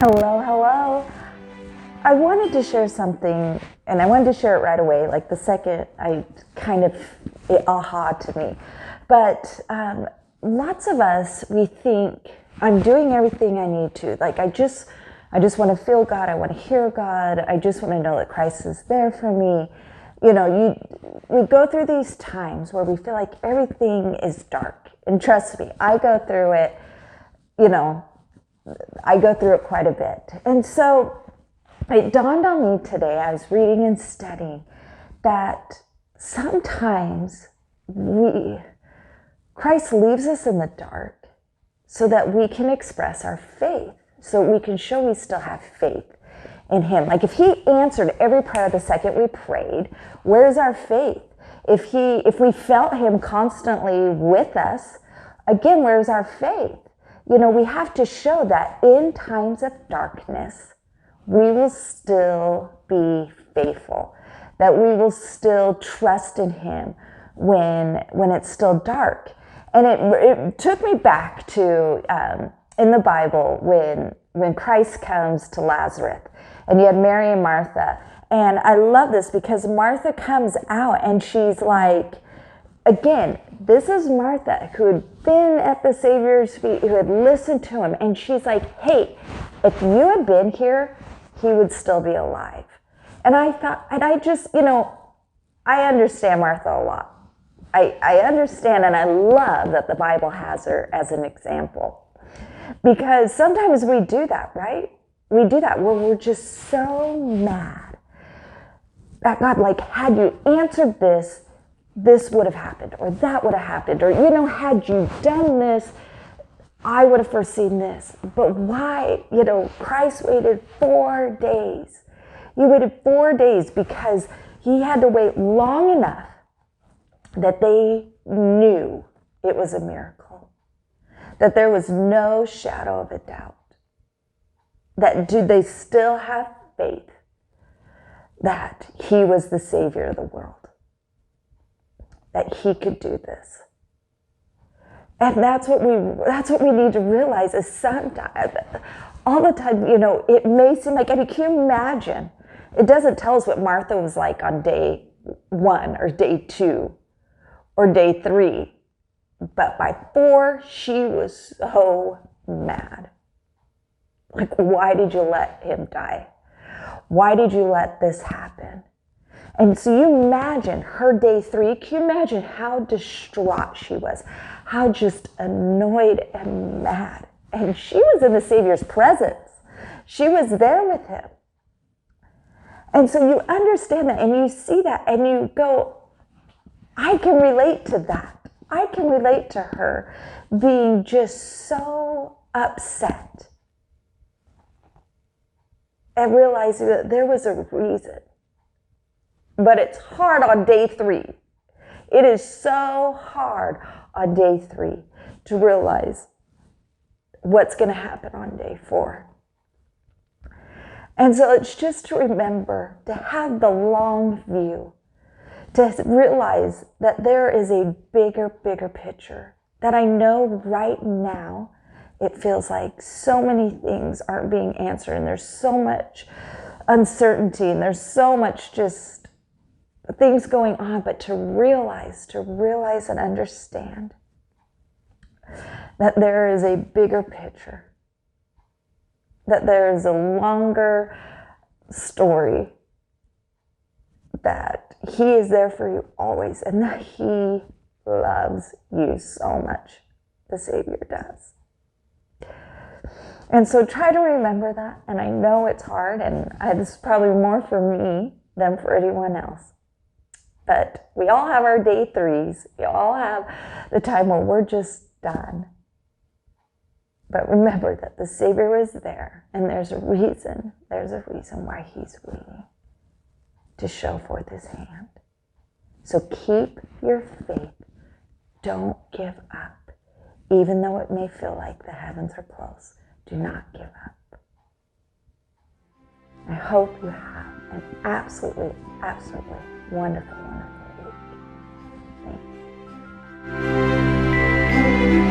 Hello, hello. I wanted to share something, and I wanted to share it right away, like the second it aha to me. But lots of us, we think, I'm doing everything I need to. Like, I just want to feel God. I want to hear God. I just want to know that Christ is there for me. You know, we go through these times where we feel like everything is dark. And trust me, I go through it, I go through it quite a bit. And so it dawned on me today, I was reading and studying, that sometimes Christ leaves us in the dark so that we can express our faith, so we can show we still have faith in Him. Like if He answered every prayer the second we prayed, where's our faith? If we felt Him constantly with us, again, where's our faith? We have to show that in times of darkness, we will still be faithful, that we will still trust in Him when it's still dark. And it took me back to, in the Bible, when Christ comes to Lazarus, and you had Mary and Martha. And I love this because Martha comes out and she's like, again, this is Martha who had been at the Savior's feet, who had listened to Him. And she's like, hey, if you had been here, He would still be alive. And I thought, and I just, I understand Martha a lot. I understand, and I love that the Bible has her as an example. Because sometimes we do that, right? We do that where we're just so mad that God, like, had you answered this would have happened, or that would have happened, or, had you done this, I would have foreseen this. But why? Christ waited 4 days. He waited 4 days because He had to wait long enough that they knew it was a miracle, that there was no shadow of a doubt, that they still have faith that He was the Savior of the world, that He could do this. And that's what we need to realize is sometimes, all the time, it may seem like, can you imagine? It doesn't tell us what Martha was like on day 1 or day 2 or day 3. But by 4, she was so mad. Like, why did you let Him die? Why did you let this happen? And so you imagine her day 3, can you imagine how distraught she was? How just annoyed and mad. And she was in the Savior's presence. She was there with Him. And so you understand that and you see that and you go, I can relate to that. I can relate to her being just so upset and realizing that there was a reason. But it's hard on day 3. It is so hard on day 3 to realize what's going to happen on day 4. And so it's just to remember to have the long view, to realize that there is a bigger picture, that I know right now it feels like so many things aren't being answered and there's so much uncertainty and there's so much just things going on, but to realize and understand that there is a bigger picture, that there is a longer story, that He is there for you always, and that He loves you so much. The Savior does. And so try to remember that, and I know it's hard, and this is probably more for me than for anyone else. But we all have our day 3s. We all have the time where we're just done. But remember that the Savior was there, and there's a reason why He's waiting to show forth His hand. So keep your faith. Don't give up. Even though it may feel like the heavens are closed, do not give up. I hope you have an absolutely wonderful week. Thank you.